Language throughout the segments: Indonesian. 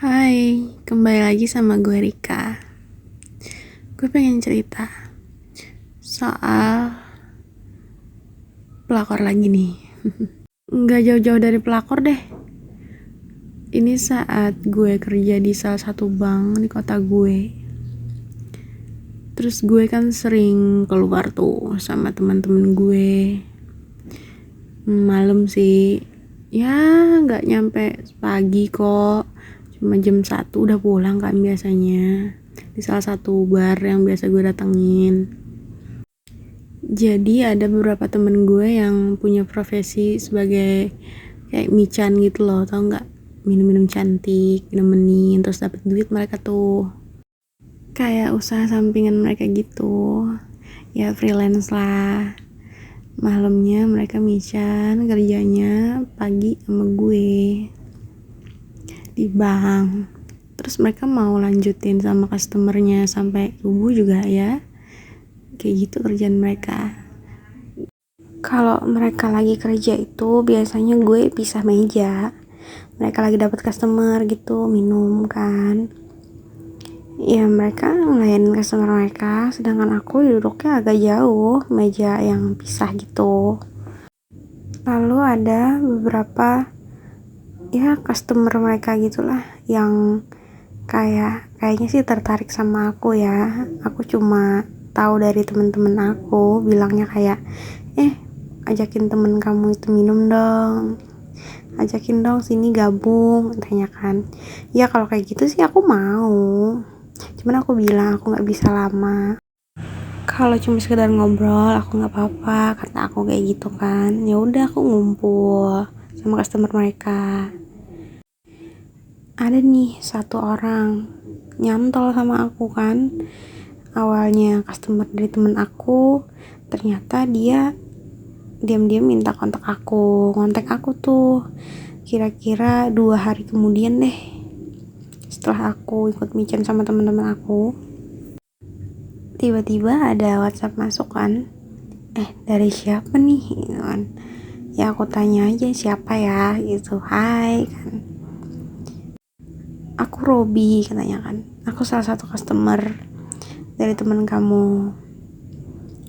Hai, kembali lagi sama gue Rika. Gue pengen cerita soal pelakor lagi nih. Nggak jauh-jauh dari pelakor deh. Ini saat gue kerja di salah satu bank di kota gue. Terus gue kan sering keluar tuh sama teman-teman gue. Malam sih, ya nggak nyampe pagi kok. Cuma jam 1 udah pulang kan biasanya. Di salah satu bar yang biasa gue datengin. Jadi ada beberapa temen gue yang punya profesi sebagai kayak mican gitu loh, tau nggak? Minum-minum cantik, nemenin, terus dapet duit mereka tuh. Kayak usaha sampingan mereka gitu. Ya freelance lah. Malamnya mereka mican, kerjanya pagi sama gue di bank. Terus mereka mau lanjutin sama customernya sampai subuh juga ya. Kayak gitu kerjaan mereka. Kalau mereka lagi kerja itu biasanya gue pisah meja. Mereka lagi dapat customer gitu, minum kan. Ya mereka ngelayanin customer mereka, sedangkan aku duduknya agak jauh, meja yang pisah gitu. Lalu ada beberapa ya customer mereka gitulah yang kayaknya sih tertarik sama aku ya. Aku cuma tahu dari temen-temen aku bilangnya kayak ajakin temen kamu itu minum dong, ajakin dong sini gabung, tanya kan. Ya kalau kayak gitu sih aku mau, cuman aku bilang aku nggak bisa lama. Kalau cuma sekedar ngobrol aku nggak apa-apa, kata aku kayak gitu kan. Ya udah aku ngumpul sama customer mereka. Ada nih satu orang nyantol sama aku kan. Awalnya customer dari temen aku, ternyata dia diam-diam minta kontak aku, kontak aku tuh kira-kira 2 hari kemudian deh, setelah aku ikut mican sama teman-teman aku. Tiba-tiba ada WhatsApp masuk kan, dari siapa nih gitu kan. Ya aku tanya aja siapa ya gitu, hai kan, aku Robi katanya kan, aku salah satu customer dari teman kamu,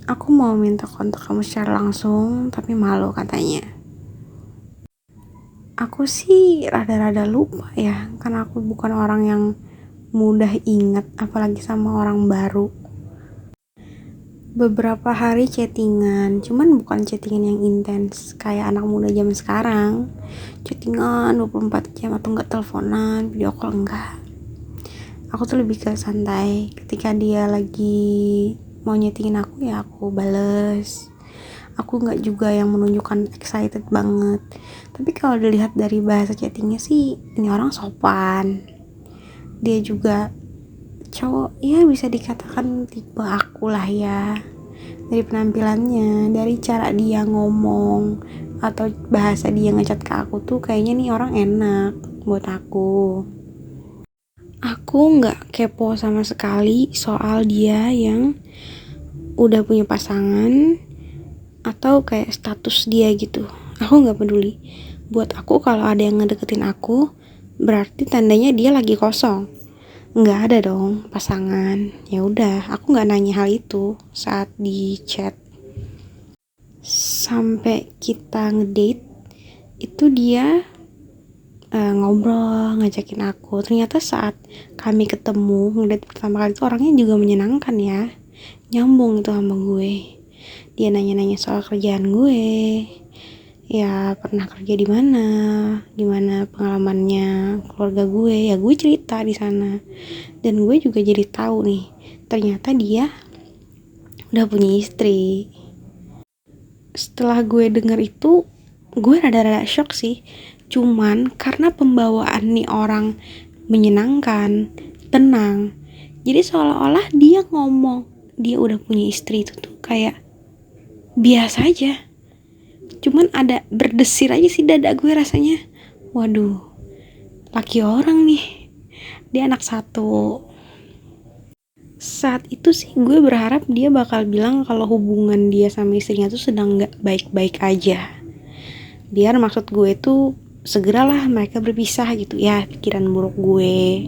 aku mau minta kontak kamu secara langsung tapi malu katanya. Aku sih rada-rada lupa ya, karena aku bukan orang yang mudah ingat apalagi sama orang baru. Beberapa hari chattingan, cuman bukan chattingan yang intens kayak anak muda zaman sekarang. Chattingan 24 jam atau enggak teleponan, video call enggak. Aku tuh lebih ke santai. Ketika dia lagi mau nyetingin aku ya aku bales. Aku nggak juga yang menunjukkan excited banget, tapi kalau dilihat dari bahasa chattingnya sih ini orang sopan. Dia juga cowok ya, bisa dikatakan tipe aku lah ya. Dari penampilannya, dari cara dia ngomong atau bahasa dia ngechat ke aku tuh kayaknya nih orang enak buat aku. Aku nggak kepo sama sekali soal dia yang udah punya pasangan atau kayak status dia gitu. Aku nggak peduli. Buat aku kalau ada yang ngedeketin aku, berarti tandanya dia lagi kosong. Nggak ada dong pasangan. Ya udah, aku nggak nanya hal itu saat di chat. Sampai kita ngedate, itu dia ngobrol, ngajakin aku. Ternyata saat kami ketemu, ngedate pertama kali itu orangnya juga menyenangkan ya. Nyambung itu sama gue. Dia nanya-nanya soal kerjaan gue, ya pernah kerja di mana, gimana pengalamannya keluarga gue. Ya gue cerita di sana, dan gue juga jadi tahu nih ternyata dia udah punya istri. Setelah gue denger itu gue rada-rada shock sih, cuman karena pembawaan nih orang menyenangkan, tenang, jadi seolah-olah dia ngomong dia udah punya istri itu tuh kayak biasa aja. Cuman ada berdesir aja sih dada gue rasanya. Waduh, laki orang nih. Dia anak satu. Saat itu sih gue berharap dia bakal bilang kalau hubungan dia sama istrinya tuh sedang gak baik-baik aja. Biar maksud gue tuh segeralah mereka berpisah gitu ya, pikiran buruk gue.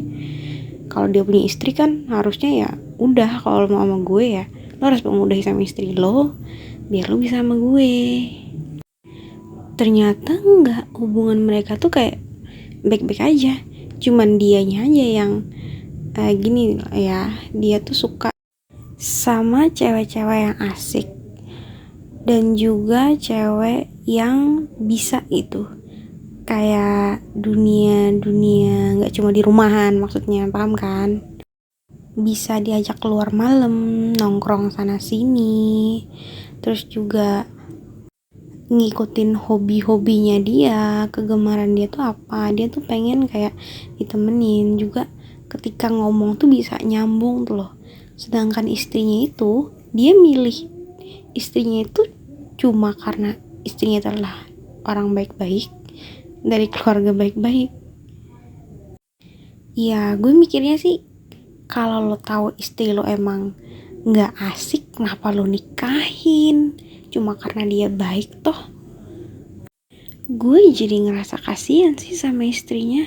Kalau dia punya istri kan harusnya ya udah, kalau mau sama gue ya lo harus mengudahi sama istri lo biar lo bisa sama gue. Ternyata enggak, hubungan mereka tuh kayak baik-baik aja, cuman dianya aja yang gini ya, dia tuh suka sama cewek-cewek yang asik dan juga cewek yang bisa itu kayak dunia nggak cuma di rumahan, maksudnya paham kan, bisa diajak keluar malam nongkrong sana sini, terus juga ngikutin hobi-hobinya dia, kegemaran dia tuh apa, dia tuh pengen kayak ditemenin juga, ketika ngomong tuh bisa nyambung tuh loh. Sedangkan istrinya itu, dia milih istrinya itu cuma karena istrinya adalah orang baik-baik dari keluarga baik-baik. Ya gue mikirnya sih, kalau lo tahu istri lo emang nggak asik, kenapa lo nikahin? Cuma karena dia baik toh. Gue jadi ngerasa kasihan sih sama istrinya,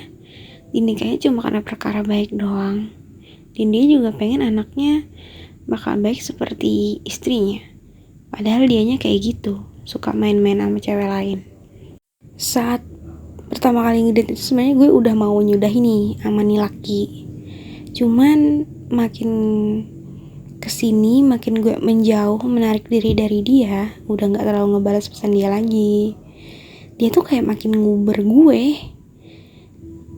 dinikahin cuma karena perkara baik doang. Dan dia juga pengen anaknya bakal baik seperti istrinya, padahal dianya kayak gitu, suka main-main sama cewek lain. Saat pertama kali ngedate itu sebenarnya gue udah mau nyudahin nih sama nih laki, cuman makin kesini makin gue menjauh, menarik diri dari dia, udah nggak terlalu ngebalas pesan dia lagi. Dia tuh kayak makin nguber gue.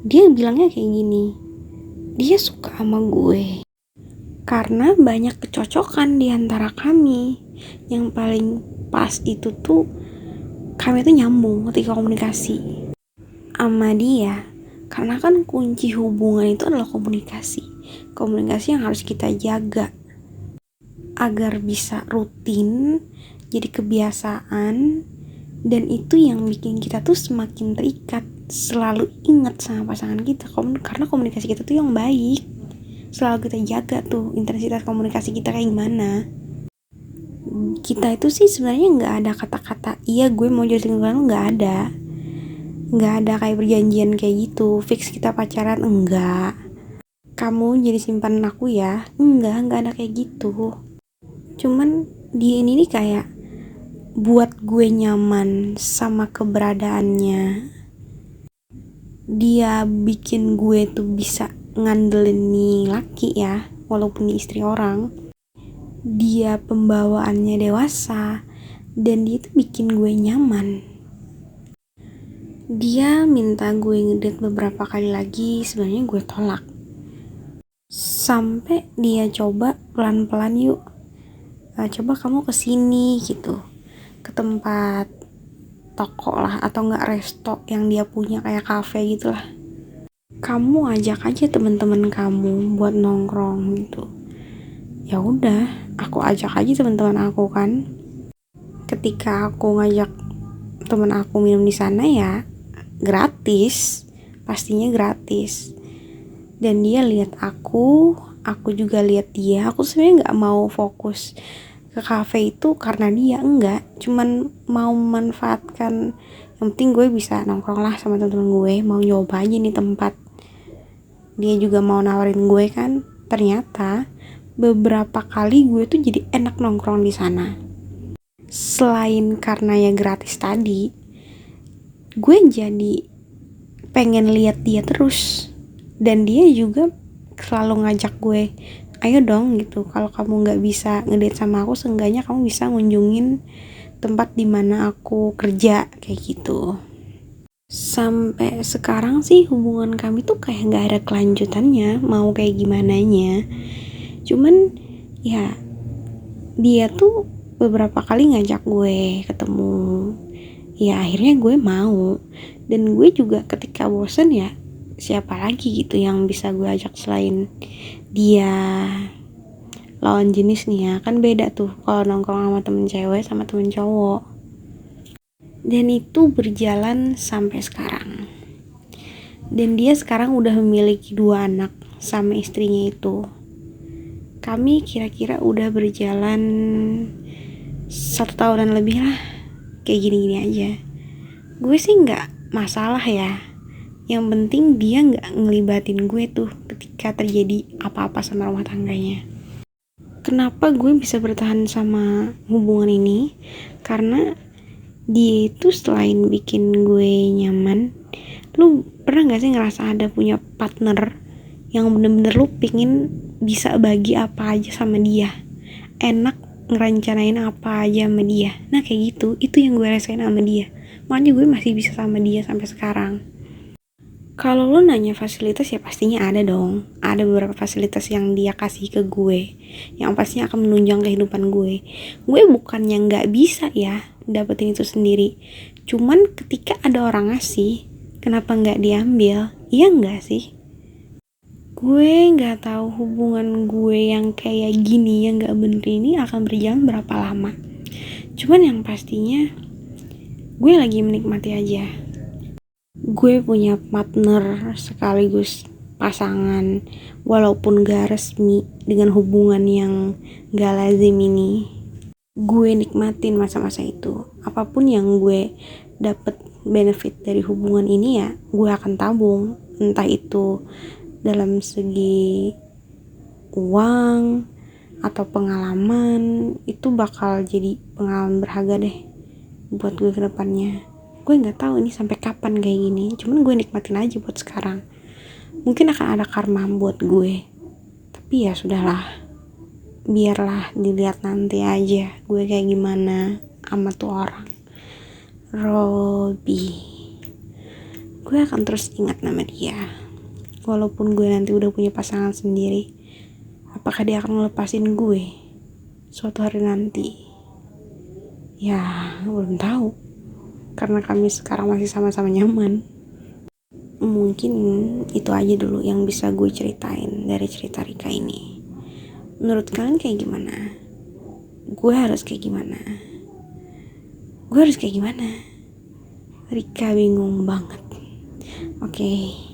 Dia bilangnya kayak gini, dia suka sama gue karena banyak kecocokan di antara kami. Yang paling pas itu tuh kami tuh nyambung ketika komunikasi sama dia, karena kan kunci hubungan itu adalah komunikasi yang harus kita jaga agar bisa rutin, jadi kebiasaan, dan itu yang bikin kita tuh semakin terikat, selalu ingat sama pasangan kita, karena komunikasi kita tuh yang baik, selalu kita jaga tuh intensitas komunikasi kita kayak gimana. Kita itu sih sebenarnya nggak ada kata-kata iya gue mau jadi selingkuhan, nggak ada kayak perjanjian kayak gitu fix kita pacaran, enggak, kamu jadi simpanan aku ya, enggak ada kayak gitu. Cuman dia ini nih kayak buat gue nyaman sama keberadaannya, dia bikin gue tuh bisa ngandelin nih laki ya, walaupun nih istri orang. Dia pembawaannya dewasa dan dia tuh bikin gue nyaman. Dia minta gue ngedate beberapa kali lagi, sebenarnya gue tolak. Sampai dia coba pelan-pelan, yuk coba kamu kesini gitu, ke tempat toko lah atau enggak resto yang dia punya kayak cafe gitu lah. Kamu ajak aja teman-teman kamu buat nongkrong gitu. Ya udah, aku ajak aja teman-teman aku kan. Ketika aku ngajak teman aku minum di sana ya gratis, pastinya gratis. Dan dia lihat aku juga lihat dia. Aku sebenarnya nggak mau fokus ke cafe itu karena dia, enggak, cuman mau memanfaatkan, yang penting gue bisa nongkrong lah sama teman-teman gue, mau nyoba aja nih tempat. Dia juga mau nawarin gue kan. Ternyata beberapa kali gue tuh jadi enak nongkrong di sana. Selain karena ya gratis tadi, gue jadi pengen lihat dia terus, dan dia juga selalu ngajak gue, ayo dong gitu, kalau kamu nggak bisa ngedate sama aku, seenggaknya kamu bisa ngunjungin tempat dimana aku kerja, kayak gitu. Sampai sekarang sih hubungan kami tuh kayak nggak ada kelanjutannya, mau kayak gimana nya. Cuman ya dia tuh beberapa kali ngajak gue ketemu, ya akhirnya gue mau. Dan gue juga ketika bosen ya siapa lagi gitu yang bisa gue ajak selain dia. Lawan jenis nih ya, kan beda tuh kalau nongkrong sama temen cewek sama temen cowok. Dan itu berjalan sampai sekarang. Dan dia sekarang udah memiliki 2 anak sama istrinya itu. Kami kira-kira udah berjalan 1 tahunan lebih lah, kayak gini-gini aja. Gue sih nggak masalah ya. Yang penting dia nggak ngelibatin gue tuh ketika terjadi apa-apa sama rumah tangganya. Kenapa gue bisa bertahan sama hubungan ini? Karena dia itu selain bikin gue nyaman, lu pernah gak sih ngerasa ada punya partner yang bener-bener lu pingin bisa bagi apa aja sama dia, enak ngerencanain apa aja sama dia. Nah kayak gitu, itu yang gue rasain sama dia. Makanya gue masih bisa sama dia sampai sekarang. Kalau lo nanya fasilitas, ya pastinya ada dong. Ada beberapa fasilitas yang dia kasih ke gue, yang pastinya akan menunjang kehidupan gue. Gue bukannya gak bisa ya dapetin itu sendiri. Cuman ketika ada orang ngasih, kenapa gak diambil? Iya gak sih? Gue gak tahu hubungan gue yang kayak gini, yang gak bener ini akan berjalan berapa lama. Cuman yang pastinya, gue lagi menikmati aja. Gue punya partner sekaligus pasangan, walaupun gak resmi, dengan hubungan yang gak lazim ini. Gue nikmatin masa-masa itu. Apapun yang gue dapet benefit dari hubungan ini, ya gue akan tabung. Entah itu dalam segi uang atau pengalaman, itu bakal jadi pengalaman berharga deh buat gue ke depannya. Gue nggak tahu ini sampai kapan kayak gini, cuman gue nikmatin aja buat sekarang. Mungkin akan ada karma buat gue, tapi ya sudahlah, biarlah dilihat nanti aja gue kayak gimana sama tuh orang. Robi, gue akan terus ingat nama dia, walaupun gue nanti udah punya pasangan sendiri. Apakah dia akan ngelepasin gue suatu hari nanti? Ya belum tahu, karena kami sekarang masih sama-sama nyaman. Mungkin itu aja dulu yang bisa gue ceritain dari cerita Rika ini. Menurut kalian kayak gimana? Gue harus kayak gimana? Rika bingung banget. Oke.